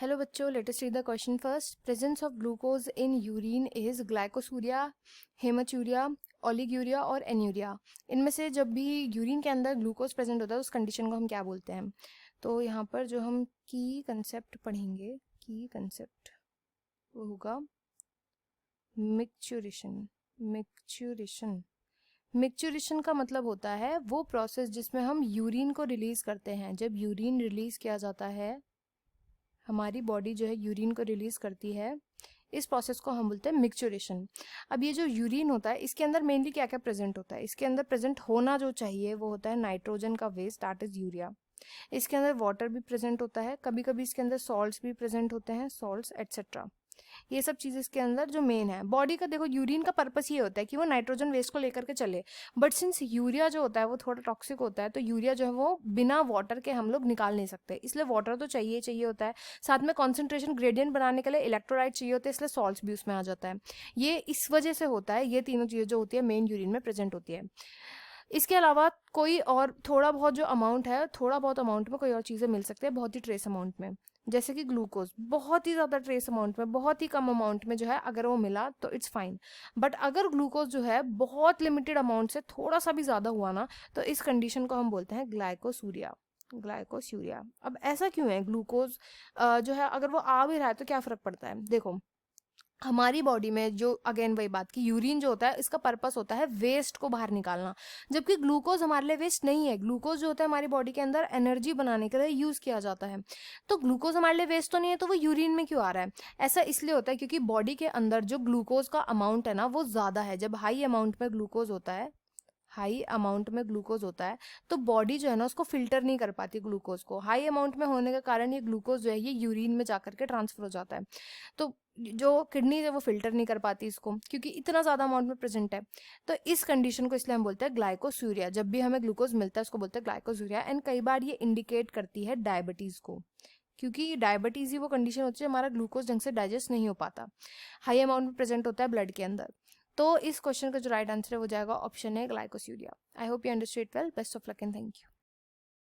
Hello बच्चों, let us read the question first. Presence of glucose in urine is glycosuria, haematuria, oliguria और anuria. इनमें से जब भी यूरिन के अंदर ग्लूकोज प्रेजेंट होता है उस कंडीशन को हम क्या बोलते हैं? तो यहाँ पर जो हम की कंसेप्ट पढ़ेंगे, की कंसेप्ट वो होगा मिक्चुरेशन. मिक्चुरेशन मिक्चुरेशन का मतलब होता है वो प्रोसेस जिसमें हम यूरिन को रिलीज करते हैं. जब यूरिन रिलीज किया जाता है, हमारी बॉडी जो है यूरिन को रिलीज करती है, इस प्रोसेस को हम बोलते हैं मिक्सचुरेशन. अब ये जो यूरिन होता है इसके अंदर मेनली क्या क्या प्रेजेंट होता है? इसके अंदर प्रेजेंट होना जो चाहिए वो होता है नाइट्रोजन का वेस्ट, दैट इज यूरिया. इसके अंदर वाटर भी प्रेजेंट होता है, कभी कभी इसके अंदर सॉल्ट्स भी प्रेजेंट होते हैं, सॉल्ट्स एटसेट्रा. ये सब चीज़ इसके अंदर जो मेन है. बॉडी का देखो, यूरिन का पर्पस ये होता है कि वो नाइट्रोजन वेस्ट को लेकर के चले. बट सिंस यूरिया जो होता है वो थोड़ा टॉक्सिक होता है, तो यूरिया जो है वो बिना वाटर के हम लोग निकाल नहीं सकते, इसलिए वाटर तो चाहिए चाहिए होता है. साथ में कॉन्सेंट्रेशन ग्रेडियंट बनाने के लिए इलेक्ट्रोलाइट चाहिए होते हैं, इसलिए सॉल्ट्स भी उसमें आ जाता है. ये इस वजह से होता है. ये तीनों चीज़ें जो होती है मेन यूरिन में प्रेजेंट होती है. इसके अलावा कोई और थोड़ा बहुत जो अमाउंट है, थोड़ा बहुत अमाउंट में कोई और चीज़ें मिल सकती है, बहुत ही ट्रेस अमाउंट में. जैसे कि ग्लूकोज बहुत ही ज़्यादा ट्रेस अमाउंट में, बहुत ही कम अमाउंट में जो है अगर वो मिला तो इट्स फाइन. बट अगर ग्लूकोज जो है बहुत लिमिटेड अमाउंट से थोड़ा सा भी ज़्यादा हुआ ना, तो इस कंडीशन को हम बोलते हैं ग्लाइकोसूरिया. ग्लाइकोसूरिया. अब ऐसा क्यों है? ग्लूकोज जो है अगर वो आ भी रहा है तो क्या फ़र्क पड़ता है? देखो, हमारी बॉडी में जो अगेन वही बात की यूरिन जो होता है इसका पर्पस होता है वेस्ट को बाहर निकालना, जबकि ग्लूकोज हमारे लिए वेस्ट नहीं है. ग्लूकोज जो होता है हमारी बॉडी के अंदर एनर्जी बनाने के लिए यूज किया जाता है. तो ग्लूकोज हमारे लिए वेस्ट तो नहीं है, तो वो यूरिन में क्यों आ रहा है? ऐसा इसलिए होता है क्योंकि बॉडी के अंदर जो ग्लूकोज का अमाउंट है ना वो ज्यादा है. जब हाई अमाउंट में ग्लूकोज होता है, हाई अमाउंट में ग्लूकोज होता है, तो बॉडी जो है ना उसको फिल्टर नहीं कर पाती. ग्लूकोज को हाई अमाउंट में होने के कारण ये ग्लूकोज जो है ये यूरिन में जाकर के ट्रांसफर हो जाता है. तो जो किडनी है वो फिल्टर नहीं कर पाती इसको, क्योंकि इतना ज़्यादा अमाउंट में प्रेजेंट है. तो इस कंडीशन को इसलिए हम बोलते हैं ग्लाइकोसूरिया. जब भी हमें ग्लूकोज मिलता है उसको बोलते हैं ग्लाइकोसूरिया. एंड कई बार ये इंडिकेट करती है डायबिटीज़ को, क्योंकि डायबिटीज़ ही वो कंडीशन होती है हमारा ग्लूकोज ढंग से डाइजेस्ट नहीं हो पाता, हाई अमाउंट में प्रेजेंट होता है ब्लड के अंदर. तो इस क्वेश्चन का जो राइट आंसर है वो जाएगा ऑप्शन है glycosuria. I hope you understood well. Best of luck and thank you.